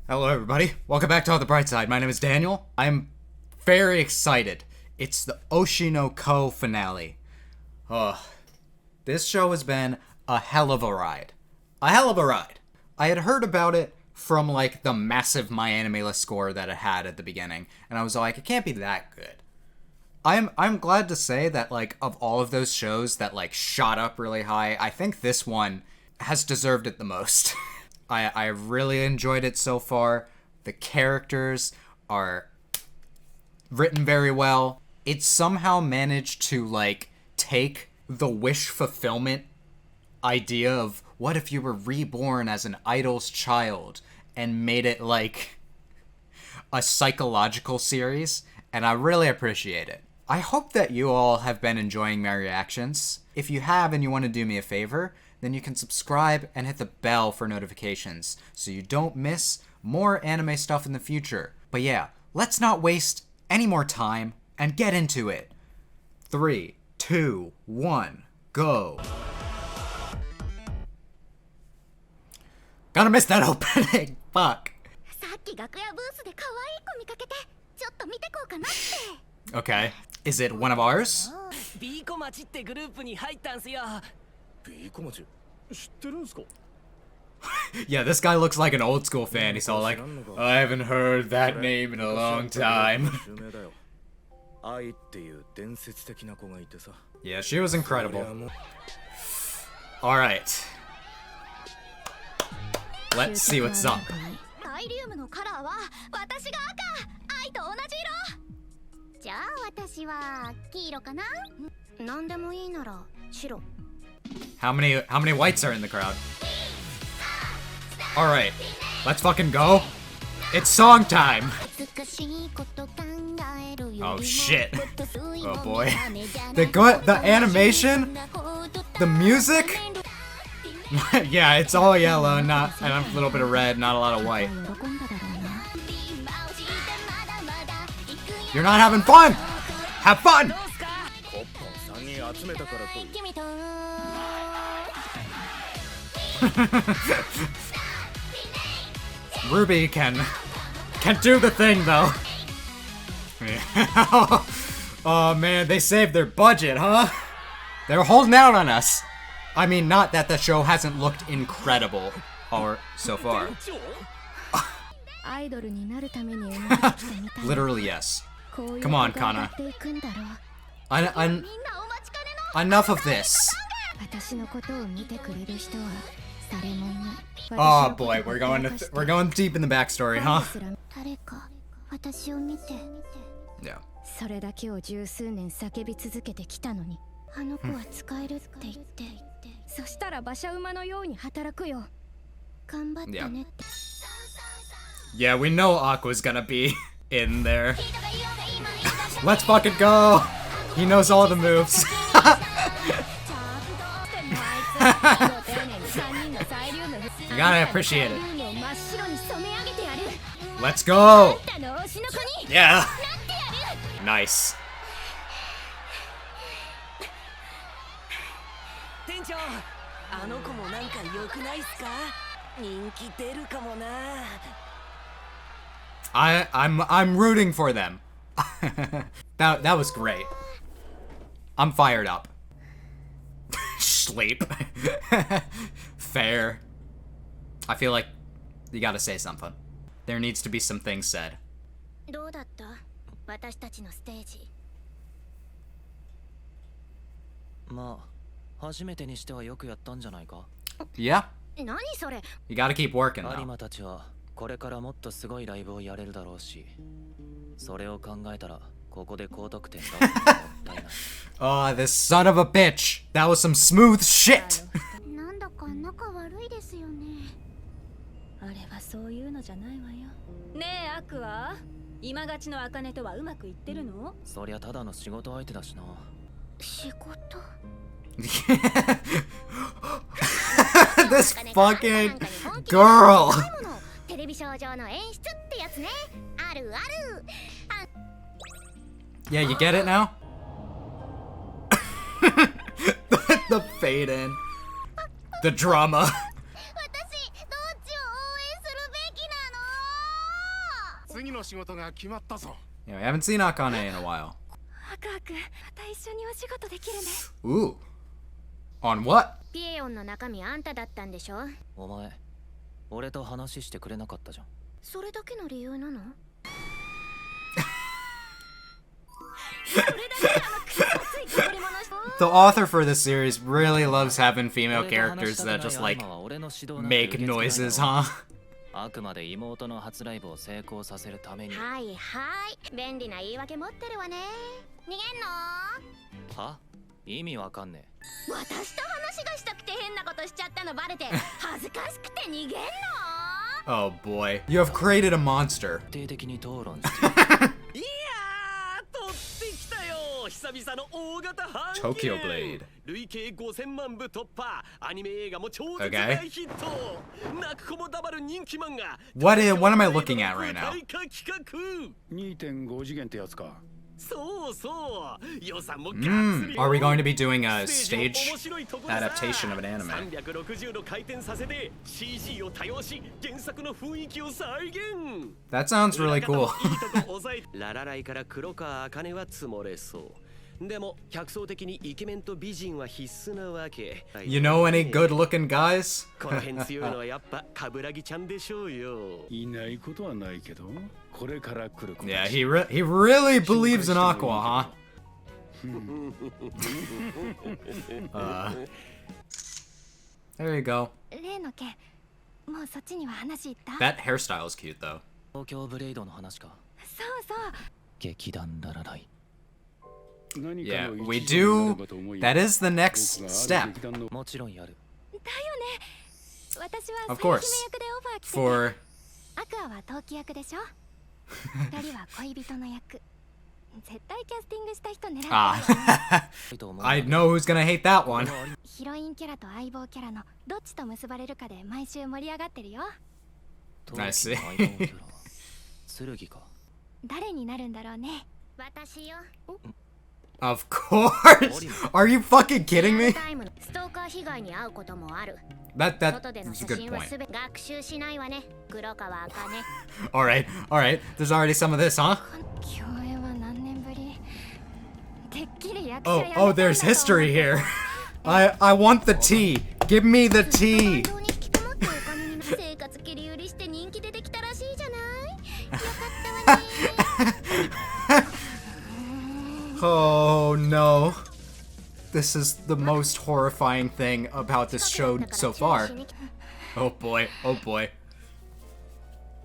Hello everybody, welcome back to On the Bright Side. My name is Daniel. I'm very excited. It's the Oshi no Ko finale. This show has been a hell of a ride. A hell of a ride. I had heard about it from like the massive My Anime List score that it had at the beginning, and I was like, it can't be that good. I'm glad to say that like of all of those shows that like shot up really high, I think this one has deserved it the most. I really enjoyed it so far. The characters are written very well. It somehow managed to like take the wish fulfillment idea of what if you were reborn as an idol's child and made it like a psychological series, and I really appreciate it. I hope that you all have been enjoying my reactions. If you have and you want to do me a favor, then you can subscribe and hit the bell for notifications so you don't miss more anime stuff in the future. But yeah, let's not waste any more time and get into it. 3, 2, 1, go. Gonna miss that opening. Fuck. Okay. Is it one of ours? B Komachi ってグループに入ったんすよ。B Komachi? 知ってるんすか? Yeah, this guy looks like an old school fan. He's all like, I haven't heard that name in a long time. Yeah, she was incredible. Alright. Let's see what's up. How many whites are in the crowd? Alright, let's fucking go. It's song time! Oh shit. Oh boy. The animation? The music? Yeah, it's all yellow and a little bit of red, not a lot of white. You're not having fun! Have fun! Ruby can do the thing though. Oh man, they saved their budget, huh? They're holding out on us. I mean, not that the show hasn't looked incredible or so far. Literally yes. Come on, Kana. Enough of this. Oh boy, we're going deep in the backstory, huh? Yeah. Yeah. Yeah, we know Aqua's gonna be in there. Let's fucking go! He knows all the moves. You gotta appreciate it. Let's go! Yeah! Nice. I'm rooting for them. That was great. I'm fired up. Sleep. Fair. I feel like you gotta say something. There needs to be some things said. Yeah. You gotta keep working though. Oh, this son of a bitch! That was some smooth shit! This fucking girl! Yeah, you get it now? The fade in. The drama. 次の仕事が決まったぞ。 Yeah, we haven't seen Akane in a while. ワクワク、また一緒にお仕事できるね。 Ooh. On what? ピエヨンの中身あんただったんでしょ。お前俺と話してくれなかったじゃん。それだけの理由なの？ The author for this series really loves having female characters that just like make noises, huh? あくまで妹の初ライブを成功させるために。はいはい、便利な言い訳持ってるわね。逃げんの？は？意味わかんねえ。私と話がしたくて変なことしちゃったのバレて恥ずかしくて逃げんの？ Oh boy. You have created a monster. 定的に討論して。いやー、取ってきたよ。久々の大型版権。Tokyo Blade. 累計5000万部突破。アニメ映画も超絶大ヒット。泣く子も黙る人気漫画。What am I looking at right now? 2.5 次元ってやつか。 そうそう。予算も Are we going to be doing a stage adaptation of an anime? 360度回転させて CG を多用し原作の雰囲気を再現。 That sounds really cool. ララライから黒川茜は積もれそう。でも客層的にイケメンと美人は必須なわけ。 You know any good-looking guys? この辺強いのはやっぱカブラギちゃんでしょうよ。いないことはないけど、これから来る子たち。 Yeah, he really believes in Aqua, huh? There you go. 例の件、もうそっちには話行った？ That hairstyle is cute, though. 東京ブレイドの話か。そうそう。劇団ララライ。 Yeah, we do. That is the next step. もちろんやる。だよね。私は Of 最 course. 姫役でオファー来てて。 For アクアは陶器役でしょ。二人は恋人の役。絶対キャスティングした人狙ってるよね。I know who's gonna hate that one. ヒロインキャラと相棒キャラのどっちと結ばれるかで毎週盛り上がってるよ。 I see. 剣か。誰になるんだろうね。私よ。 Of course. Are you fucking kidding me? ストーカー被害に遭うこともある。 That's 外での a 写 good 真は point. すべて学習しないわね。黒川茜。 All right. There's already some of this, huh? 共演は何年ぶり？てっきり役者 Oh, やめたんだと思 there's って history here. I want the tea. Give me the tea. 本当に引きこもってお金に生活切り売りして人気出てきたらしいじゃない。よかったわね。 Oh no. This is the most horrifying thing about this show so far. Oh boy.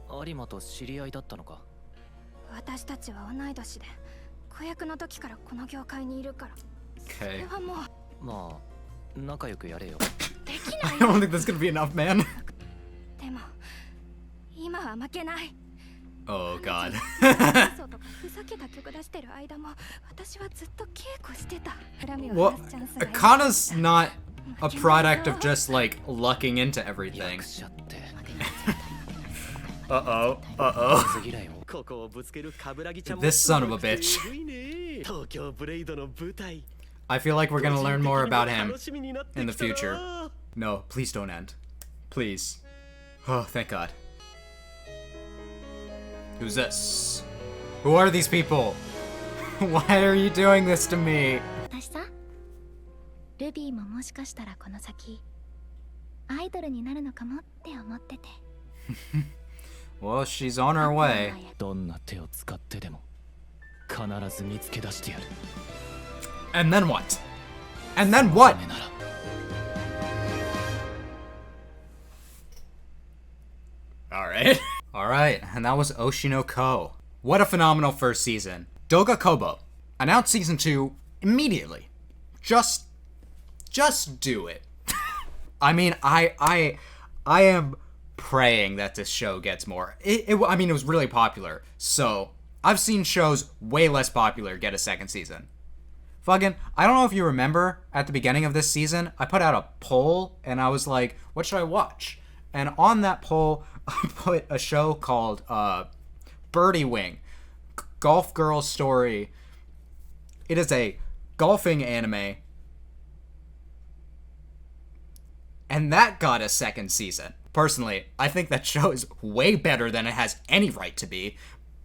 有馬と知り合いだったのか。私たちは同い年で子役の時からこの業界にいるから。そ Okay. れはもうまあ仲良くやれよ。できな I い don't think that's gonna be enough, man. でも今は負けない。 Oh god. そうとかふざけた曲出してる間も私はずっと稽古してた。 Well, Kana's not a product of just like lucking into everything. 役者って。 Uh-oh. ここをぶつけるカブラギちゃんも This son of a bitch. すごいね。東京ブレイドの舞台。 I feel like we're gonna learn more about him 楽しみになってきた in な the future. No, please don't end. Please. Oh, thank God. Who's this? Who are these people? Why are you doing this to me? 私さ、ルビーももしかしたらこの先アイドルになるのかもって思ってて。 Well, she's on her way. どんな手を使ってでも必ず見つけ出してやる。 And then what? And then what? ダメなら Alright. Alright, and that was Oshi no Ko. What a phenomenal first season. Doga Kobo announced season 2 immediately. Just do it. I mean, I am praying that this show gets more. I mean, it was really popular. So, I've seen shows way less popular get a second season. Fucking, I don't know if you remember, at the beginning of this season, I put out a poll, and I was like, what should I watch? And on that poll, I put a show called Birdie Wing, Golf Girl Story. It is a golfing anime. And that got a second season. Personally, I think that show is way better than it has any right to be.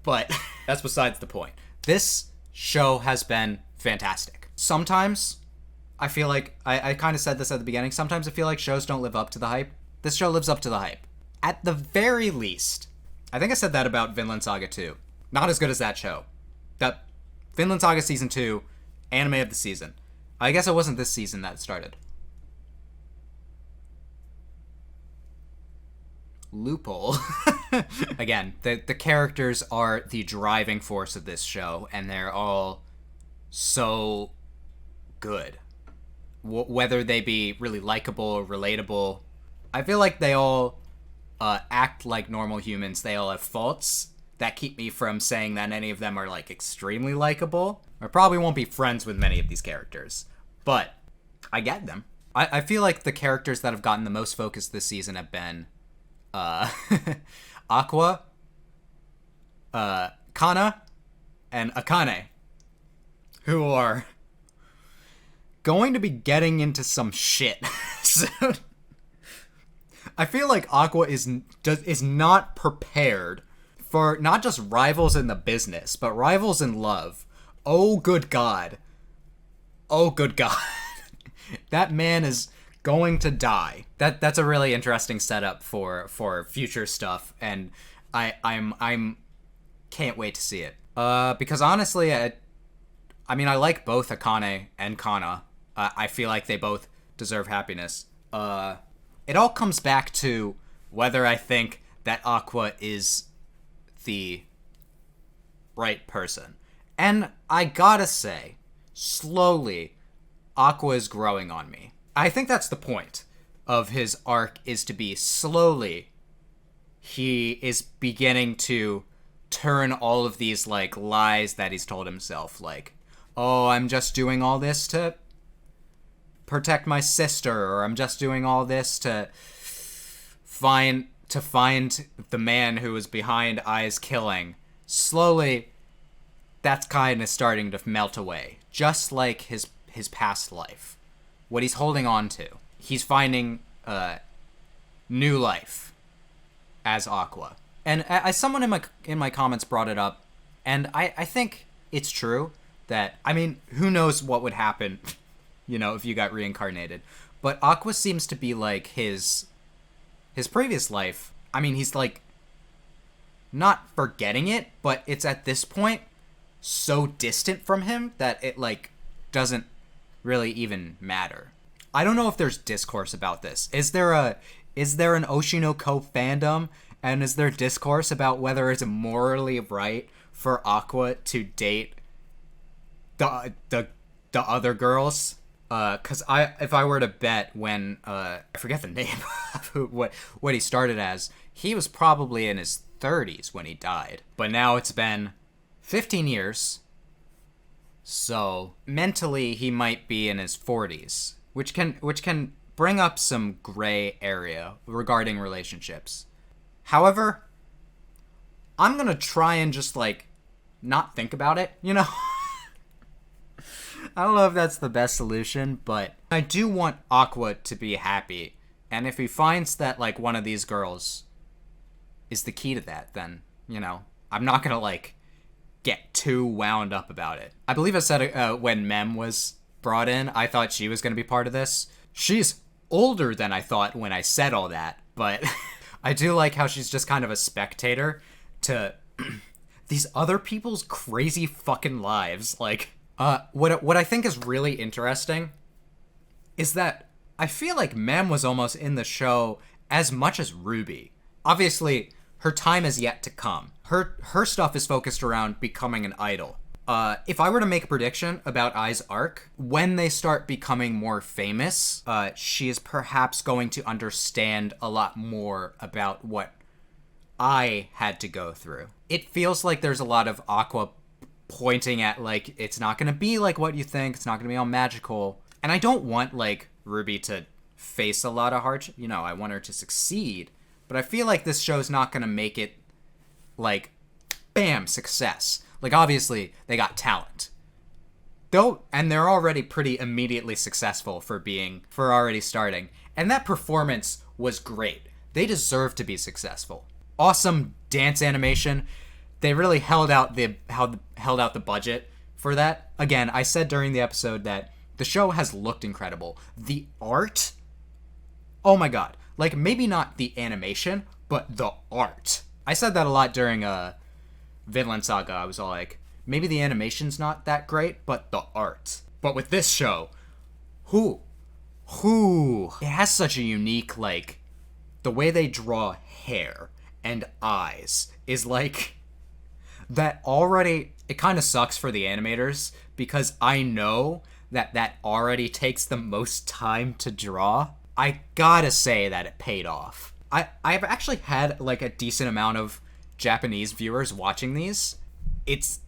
But that's besides the point. This show has been fantastic. Sometimes I feel like, I kind of said this at the beginning, sometimes I feel like shows don't live up to the hype. This show lives up to the hype. At the very least, I think I said that about Vinland Saga 2. Not as good as that show. That Vinland Saga Season 2, anime of the season. I guess it wasn't this season that it started. Loophole. Again, the characters are the driving force of this show, and they're all so good. Whether they be really likable or relatable, I feel like they all act like normal humans. They all have faults that keep me from saying that any of them are like extremely likable. I probably won't be friends with many of these characters, but I get them. I feel like the characters that have gotten the most focus this season have been Aqua, Kana, and Akane, who are going to be getting into some shit soon. I feel like Aqua is not prepared for not just rivals in the business, but rivals in love. Oh, good God. Oh, good God. That man is going to die. That's a really interesting setup for future stuff, and I'm can't wait to see it. Because honestly, I like both Akane and Kana. I feel like they both deserve happiness. It all comes back to whether I think that Aqua is the right person. And I gotta say, slowly, Aqua is growing on me. I think that's the point of his arc, is to be slowly, he is beginning to turn all of these, like, lies that he's told himself. Like, oh, I'm just doing all this to protect my sister, or I'm just doing all this to find the man who was behind Ai's killing. Slowly, that's kind of starting to melt away, just like his past life. What he's holding on to, he's finding new life as Aqua. And as someone in my comments brought it up, and I think it's true that, I mean, who knows what would happen, you know, if you got reincarnated. But Aqua seems to be like his previous life. I mean, he's like not forgetting it, but it's at this point so distant from him that it like doesn't really even matter. I don't know if there's discourse about this. Is there an Oshi no Ko fandom, and is there discourse about whether it's morally right for Aqua to date the other girls? Cause if I were to bet, when I forget the name of what he started as, he was probably in his 30s when he died. But now it's been 15 years. So mentally he might be in his 40s, which can bring up some gray area regarding relationships. However, I'm going to try and just like not think about it, you know? I don't know if that's the best solution, but I do want Aqua to be happy. And if he finds that like one of these girls is the key to that, then, you know, I'm not going to like get too wound up about it. I believe I said when Mem was brought in, I thought she was going to be part of this. She's older than I thought when I said all that, but I do like how she's just kind of a spectator to these other people's crazy fucking lives. Like, what I think is really interesting is that I feel like Mem was almost in the show as much as Ruby. Obviously, her time is yet to come. Her stuff is focused around becoming an idol. If I were to make a prediction about Ai's arc, when they start becoming more famous, she is perhaps going to understand a lot more about what I had to go through. It feels like there's a lot of Aqua pointing at, like, it's not going to be like what you think, it's not going to be all magical. And I don't want, like, Ruby to face a lot of hardship. You know, I want her to succeed. But I feel like this show's not going to make it, like, bam, success. Like, obviously, they got talent. And they're already pretty immediately successful for already starting. And that performance was great. They deserve to be successful. Awesome dance animation. they really held out the budget for that. Again, I said during the episode that the show has looked incredible. The art, oh my god. Like, maybe not the animation, but the art. I said that a lot during Vinland Saga. I was all like, maybe the animation's not that great, but the art. But with this show, it has such a unique, like, the way they draw hair and eyes is like, that already, it kind of sucks for the animators, because I know that already takes the most time to draw. I gotta say that it paid off. I've actually had, like, a decent amount of Japanese viewers watching these. It's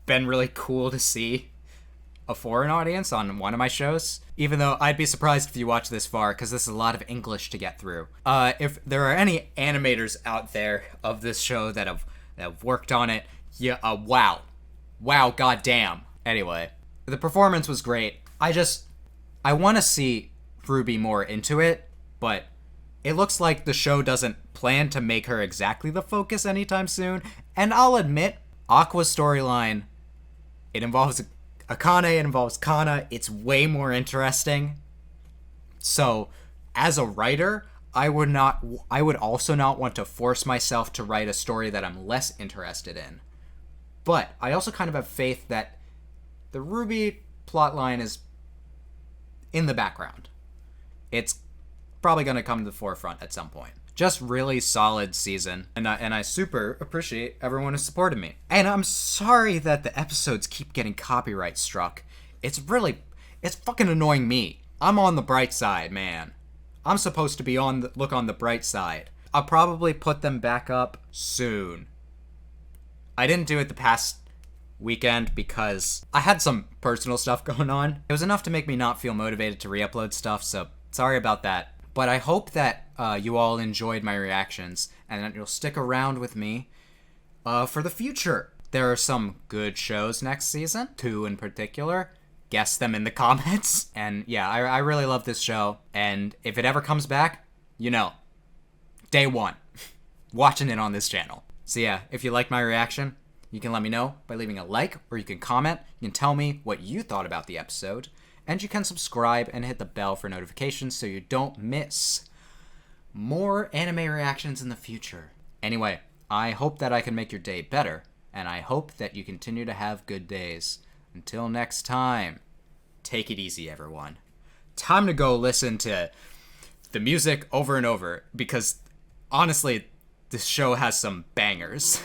been really cool to see a foreign audience on one of my shows, even though I'd be surprised if you watch this far, because this is a lot of English to get through. If there are any animators out there of this show that have worked on it, yeah, wow, goddamn. Anyway, the performance was great. I want to see Ruby more into it, but it looks like the show doesn't plan to make her exactly the focus anytime soon. And I'll admit, Aqua's storyline, it involves Akane, it involves Kana, it's way more interesting. So, as a writer, I would also not want to force myself to write a story that I'm less interested in. But I also kind of have faith that the Ruby plotline is in the background. It's probably going to come to the forefront at some point. Just really solid season, and I super appreciate everyone who supported me. And I'm sorry that the episodes keep getting copyright struck. It's fucking annoying me. I'm on the bright side, man. I'm supposed to be look on the bright side. I'll probably put them back up soon. I didn't do it the past weekend because I had some personal stuff going on. It was enough to make me not feel motivated to re-upload stuff, so sorry about that. But I hope that you all enjoyed my reactions and that you'll stick around with me for the future. There are some good shows next season, 2 in particular. Guess them in the comments. And yeah, I really love this show. And if it ever comes back, day one, watching it on this channel. So yeah, if you like my reaction, you can let me know by leaving a like, or you can comment. You can tell me what you thought about the episode. And you can subscribe and hit the bell for notifications so you don't miss more anime reactions in the future. Anyway, I hope that I can make your day better, and I hope that you continue to have good days. Until next time, take it easy, everyone. Time to go listen to the music over and over, because honestly, this show has some bangers.